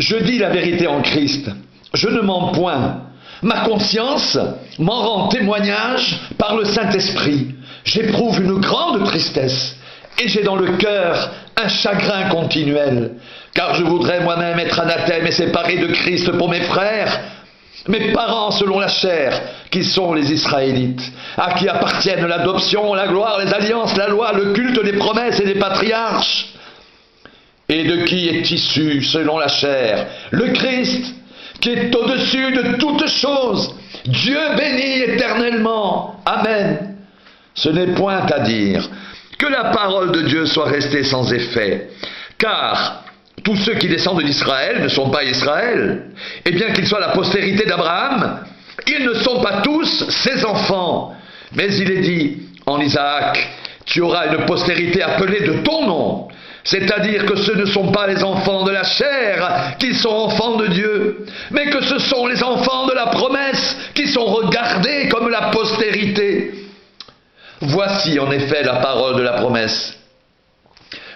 Je dis la vérité en Christ, je ne mens point. Ma conscience m'en rend témoignage par le Saint-Esprit. J'éprouve une grande tristesse et j'ai dans le cœur un chagrin continuel, car je voudrais moi-même être anathème et séparé de Christ pour mes frères, mes parents selon la chair, qui sont les Israélites, à qui appartiennent l'adoption, la gloire, les alliances, la loi, le culte des promesses et des patriarches, et de qui est issu selon la chair le Christ, qui est au-dessus de toutes choses, Dieu béni éternellement. Amen. Ce n'est point à dire que la parole de Dieu soit restée sans effet, car tous ceux qui descendent d'Israël ne sont pas Israël, et bien qu'ils soient la postérité d'Abraham, ils ne sont pas tous ses enfants. Mais il est dit en Isaac, tu auras une postérité appelée de ton nom. C'est-à-dire que ce ne sont pas les enfants de la chair qui sont enfants de Dieu, mais que ce sont les enfants de la promesse qui sont regardés comme la postérité. Voici en effet la parole de la promesse.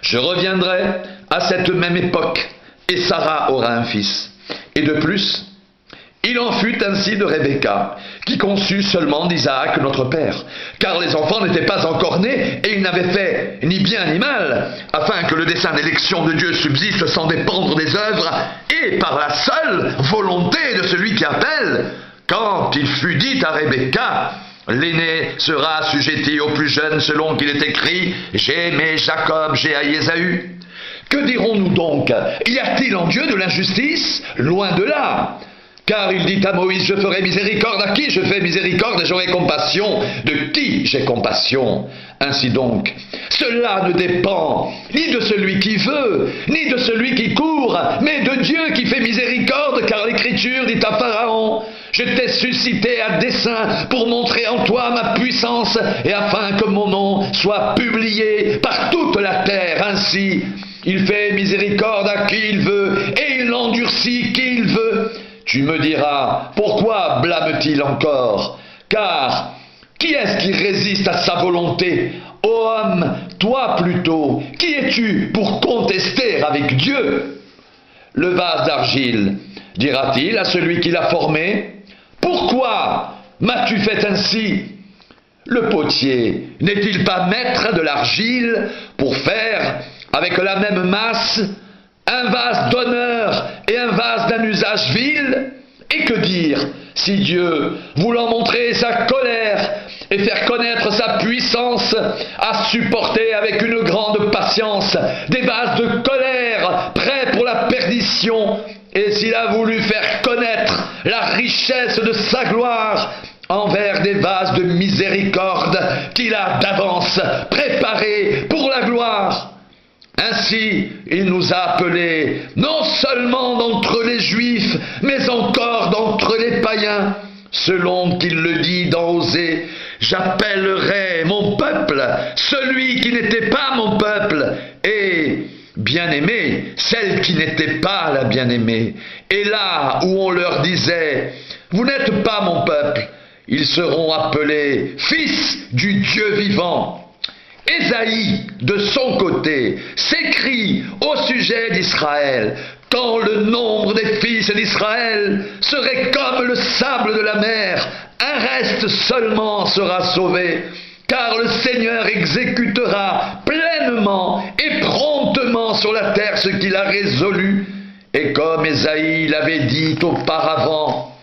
Je reviendrai à cette même époque, et Sarah aura un fils. Et de plus, il en fut ainsi de Rebecca, qui conçut seulement d'Isaac notre père, car les enfants n'étaient pas encore nés, et ils n'avaient fait ni bien ni mal, afin que le dessein d'élection de Dieu subsiste sans dépendre des œuvres, et par la seule volonté de celui qui appelle. Quand il fut dit à Rebecca, l'aîné sera assujetti au plus jeune, selon qu'il est écrit, j'ai aimé Jacob, j'ai haï Ésaü. Que dirons-nous donc? Y a-t-il en Dieu de l'injustice? Loin de là. Car il dit à Moïse, je ferai miséricorde à qui je fais miséricorde et j'aurai compassion de qui j'ai compassion. Ainsi donc, cela ne dépend ni de celui qui veut, ni de celui qui court, mais de Dieu qui fait miséricorde, car l'Écriture dit à Pharaon, je t'ai suscité à dessein pour montrer en toi ma puissance et afin que mon nom soit publié par toute la terre. Ainsi, il fait miséricorde à qui il veut et il endurcit qui il veut. Tu me diras, pourquoi blâme-t-il encore? Car qui est-ce qui résiste à sa volonté? Ô homme, toi plutôt, qui es-tu pour contester avec Dieu? Le vase d'argile, dira-t-il à celui qui l'a formé, pourquoi m'as-tu fait ainsi? Le potier n'est-il pas maître de l'argile pour faire avec la même masse un vase d'honneur et un vase d'un usage vil? Et que dire si Dieu, voulant montrer sa colère et faire connaître sa puissance, a supporté avec une grande patience des vases de colère prêts pour la perdition, et s'il a voulu faire connaître la richesse de sa gloire envers des vases de miséricorde qu'il a d'avance préparés pour la gloire? Ainsi, il nous a appelés, non seulement d'entre les Juifs, mais encore d'entre les païens, selon qu'il le dit dans Osée, j'appellerai mon peuple, celui qui n'était pas mon peuple, et bien-aimé, celle qui n'était pas la bien-aimée. Et là où on leur disait, vous n'êtes pas mon peuple, ils seront appelés fils du Dieu vivant. Ésaïe, de son côté, s'écrie au sujet d'Israël, quand le nombre des fils d'Israël serait comme le sable de la mer, un reste seulement sera sauvé, car le Seigneur exécutera pleinement et promptement sur la terre ce qu'il a résolu, et comme Ésaïe l'avait dit auparavant,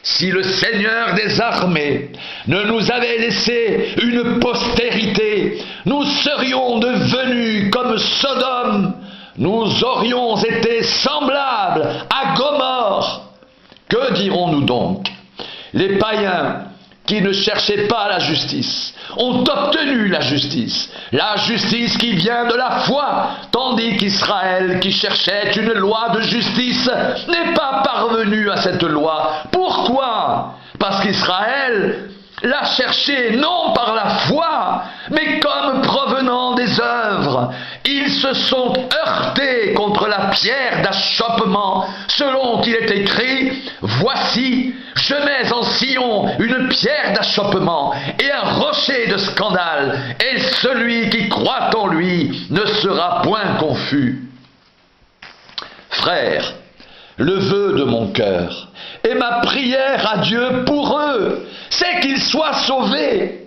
si le Seigneur des armées ne nous avait laissé une postérité, nous serions devenus comme Sodome, nous aurions été semblables à Gomorrhe. Que dirons-nous donc? Les païens qui ne cherchaient pas la justice ont obtenu la justice qui vient de la foi, tandis qu'Israël, qui cherchait une loi de justice, n'est pas parvenu à cette loi. Pourquoi? Parce qu'Israël l'a cherché non par la foi, mais comme provenant des œuvres. Ils se sont heurtés contre la pierre d'achoppement, selon qu'il est écrit, voici, je mets en Sion une pierre d'achoppement et un rocher de scandale, et celui qui croit en lui ne sera point confus. Frères, Le vœu de mon cœur et ma prière à Dieu pour eux, c'est qu'ils soient sauvés.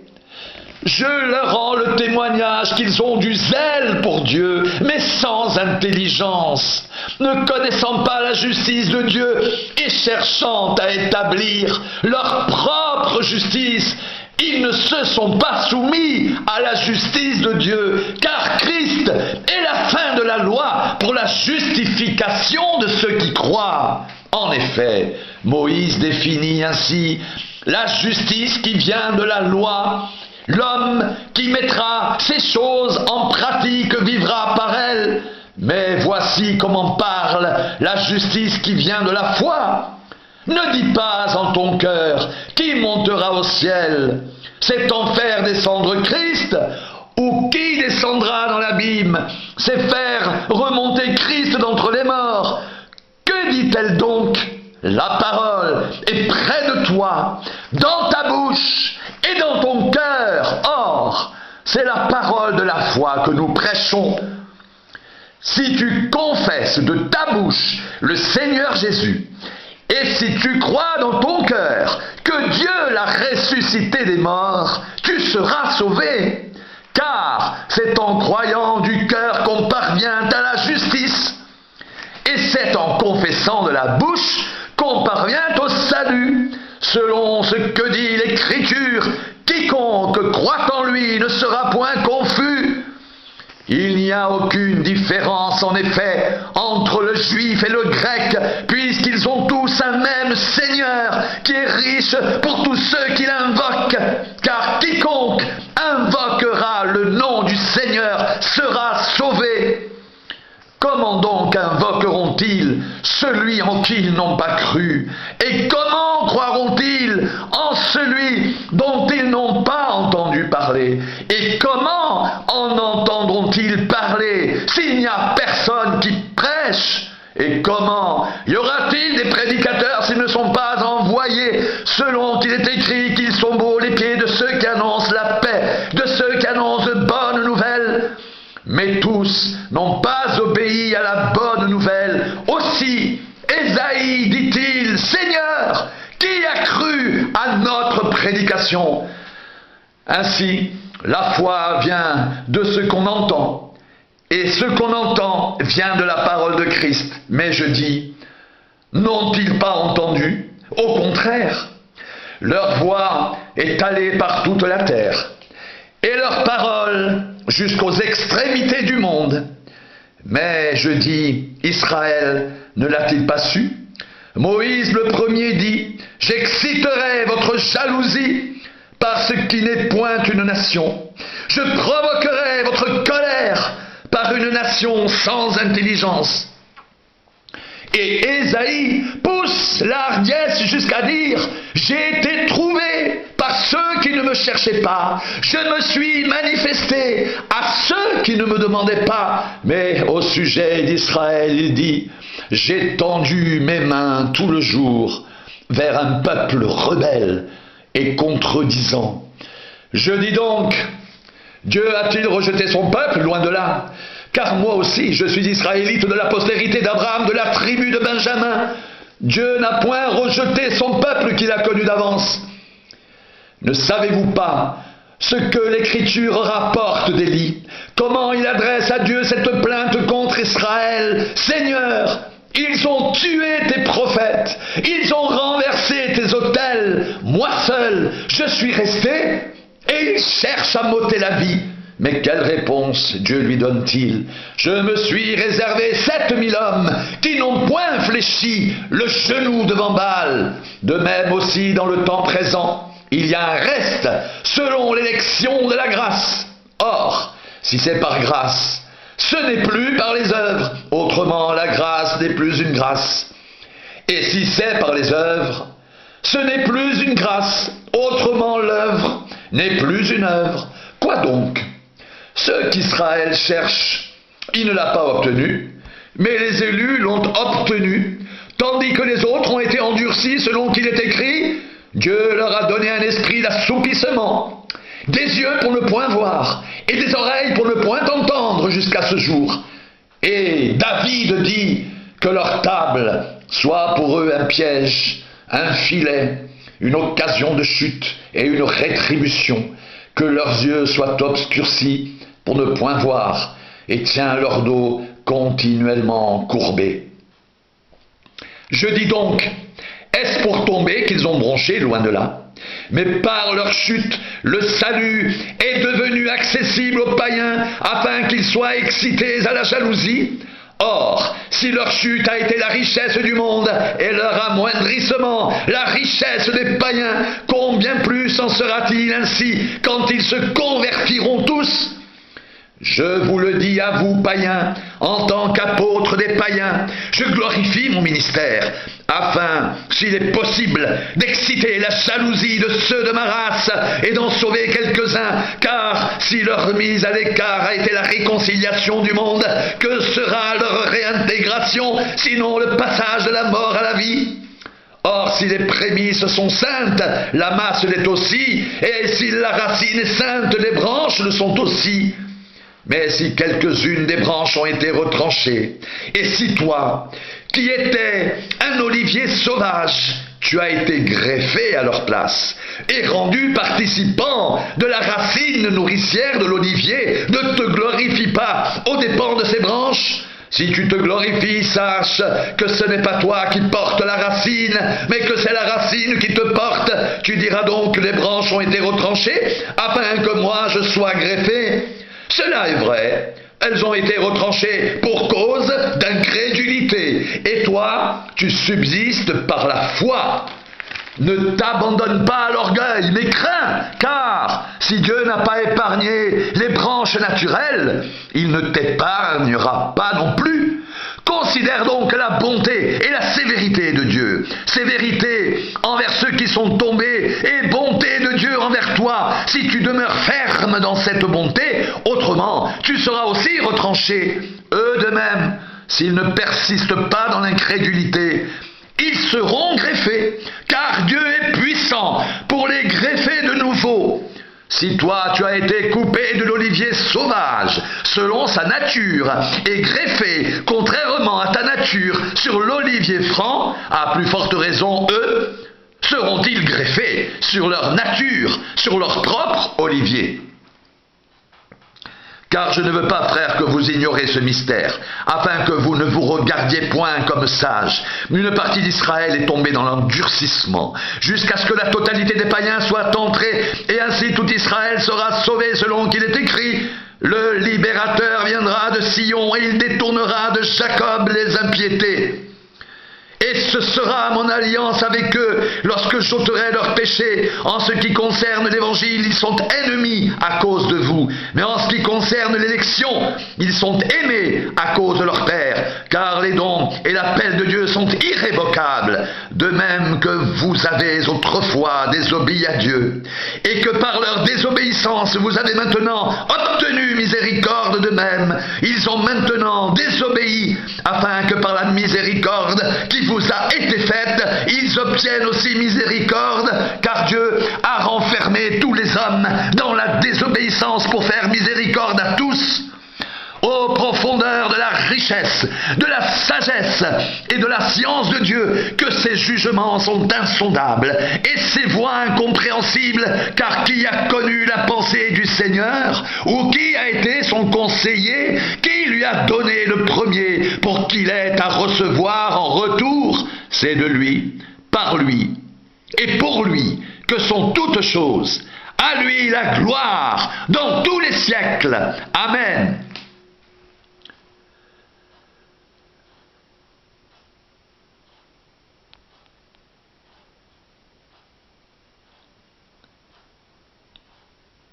Je leur rends le témoignage qu'ils ont du zèle pour Dieu, mais sans intelligence, ne connaissant pas la justice de Dieu et cherchant à établir leur propre justice. Ils ne se sont pas soumis à la justice de Dieu, car Christ est la fin de la loi pour la justification de ceux qui croient. En effet, Moïse définit ainsi la justice qui vient de la loi. L'homme qui mettra ces choses en pratique vivra par elles. Mais voici comment parle la justice qui vient de la foi. Ne dis pas en ton cœur qui montera au ciel. C'est en faire descendre Christ, ou qui descendra dans l'abîme. C'est faire remonter Christ d'entre les morts. Que dit-elle donc? La parole est près de toi, dans ta bouche et dans ton cœur. Or, c'est la parole de la foi que nous prêchons. Si tu confesses de ta bouche le Seigneur Jésus, et si tu crois dans ton cœur que Dieu l'a ressuscité des morts, tu seras sauvé. Car c'est en croyant du cœur qu'on parvient à la justice, et c'est en confessant de la bouche qu'on parvient au salut, selon ce que dit l'Écriture. Quiconque croit en lui ne sera point confus. Il n'y a aucune différence, en effet, entre le juif et le grec, puisqu'ils ont tous un même Seigneur, qui est riche pour tous ceux qui l'invoquent. Car quiconque invoquera le nom du Seigneur sera sauvé. Comment donc invoqueront-ils celui en qui ils n'ont pas cru? Et comment croiront-ils en celui dont ils n'ont pas entendu parler? Et comment en entendront-ils parler s'il n'y a personne qui prêche? Et comment y aura-t-il des prédicateurs s'ils ne sont pas envoyés, selon qu'il est écrit qu'ils sont beaux les pieds de ceux qui annoncent la paix, de ceux qui annoncent de bonnes nouvelles? Mais tous n'ont pas obéi à la bonne nouvelle. Aussi, Ésaïe dit-il, Seigneur, qui a cru à notre prédication? Ainsi, la foi vient de ce qu'on entend, et ce qu'on entend vient de la parole de Christ. Mais je dis, n'ont-ils pas entendu? Au contraire, leur voix est allée par toute la terre, et leur parole jusqu'aux extrémités du monde. Mais je dis, Israël ne l'a-t-il pas su? Moïse le premier dit, j'exciterai votre jalousie par ce qui n'est point une nation. Je provoquerai votre colère par une nation sans intelligence. Et Ésaïe pousse la hardiesse jusqu'à dire, j'ai été trouvé par ceux qui ne me cherchaient pas. Je me suis manifesté à ceux qui ne me demandaient pas. Mais au sujet d'Israël, il dit, j'ai tendu mes mains tout le jour vers un peuple rebelle et contredisant. Je dis donc, Dieu a-t-il rejeté son peuple? Loin de là. Car moi aussi, je suis israélite de la postérité d'Abraham, de la tribu de Benjamin. Dieu n'a point rejeté son peuple qu'il a connu d'avance. Ne savez-vous pas ce que l'Écriture rapporte d'Élie? Comment il adresse à Dieu cette plainte contre Israël? Seigneur, ils ont tué tes prophètes, ils ont renversé tes autels. Moi seul, je suis resté, et ils cherchent à m'ôter la vie. Mais quelle réponse Dieu lui donne-t-il? Je me suis réservé 7000 hommes qui n'ont point fléchi le genou devant Baal. De même aussi dans le temps présent, il y a un reste selon l'élection de la grâce. Or, si c'est par grâce, ce n'est plus par les œuvres. Autrement, la grâce n'est plus une grâce. Et si c'est par les œuvres, ce n'est plus une grâce. Autrement, l'œuvre n'est plus une œuvre. Quoi donc? Ce qu'Israël cherche, il ne l'a pas obtenu, mais les élus l'ont obtenu, tandis que les autres ont été endurcis selon qu'il est écrit, Dieu leur a donné un esprit d'assoupissement, des yeux pour ne point voir, et des oreilles pour ne point entendre jusqu'à ce jour. Et David dit que leur table soit pour eux un piège, un filet, une occasion de chute et une rétribution, que leurs yeux soient obscurcis pour ne point voir, et tiens leur dos continuellement courbé. Je dis donc, est-ce pour tomber qu'ils ont bronché, loin de là? Mais par leur chute, le salut est devenu accessible aux païens afin qu'ils soient excités à la jalousie. Or, si leur chute a été la richesse du monde et leur amoindrissement, la richesse des païens, combien plus en sera-t-il ainsi quand ils se convertiront tous? Je vous le dis à vous, païens, en tant qu'apôtre des païens, je glorifie mon ministère, afin, s'il est possible, d'exciter la jalousie de ceux de ma race et d'en sauver quelques-uns, car si leur mise à l'écart a été la réconciliation du monde, que sera leur réintégration, sinon le passage de la mort à la vie? Or, si les prémices sont saintes, la masse l'est aussi, et si la racine est sainte, les branches le sont aussi. Mais si quelques-unes des branches ont été retranchées, et si toi, qui étais un olivier sauvage, tu as été greffé à leur place, et rendu participant de la racine nourricière de l'olivier, ne te glorifie pas aux dépens de ces branches. Si tu te glorifies, sache que ce n'est pas toi qui portes la racine, mais que c'est la racine qui te porte. Tu diras donc que les branches ont été retranchées, afin que moi je sois greffé. Cela est vrai, elles ont été retranchées pour cause d'incrédulité, et toi, tu subsistes par la foi. Ne t'abandonne pas à l'orgueil, mais crains, car si Dieu n'a pas épargné les branches naturelles, il ne t'épargnera pas non plus. Considère donc la bonté et la sévérité de Dieu, sévérité envers ceux qui sont tombés et bonté de Dieu envers toi, si tu demeures ferme dans cette bonté, autrement tu seras aussi retranché. Eux de même, s'ils ne persistent pas dans l'incrédulité, ils seront greffés, car Dieu est puissant pour les greffer de nouveau. Si toi tu as été coupé de l'olivier sauvage, selon sa nature, et greffé, contrairement à ta nature, sur l'olivier franc, à plus forte raison, eux, seront-ils greffés sur leur nature, sur leur propre olivier? Car je ne veux pas, frères, que vous ignoriez ce mystère, afin que vous ne vous regardiez point comme sages. Une partie d'Israël est tombée dans l'endurcissement, jusqu'à ce que la totalité des païens soit entrée, et ainsi tout Israël sera sauvé selon qu'il est écrit. Le libérateur viendra de Sion, et il détournera de Jacob les impiétés. Et ce sera mon alliance avec eux lorsque j'ôterai leurs péchés. En ce qui concerne l'évangile, ils sont ennemis à cause de vous. Mais en ce qui concerne l'élection, ils sont aimés à cause de leur Père. Car les dons et l'appel de Dieu sont irrévocables. De même que vous avez autrefois désobéi à Dieu. Et que par leur désobéissance, vous avez maintenant obtenu miséricorde de même. Ils ont maintenant désobéi afin que par la miséricorde qui vous a été faite, ils obtiennent aussi miséricorde, car Dieu a renfermé tous les hommes dans la désobéissance pour faire miséricorde à tous. Ô profondeur de la richesse, de la sagesse et de la science de Dieu, que ses jugements sont insondables et ses voies incompréhensibles, car qui a connu la pensée du Seigneur, ou qui a été son conseiller, qui lui a donné le premier pour qu'il ait à recevoir en retour? C'est de lui, par lui et pour lui que sont toutes choses. À lui la gloire dans tous les siècles. Amen.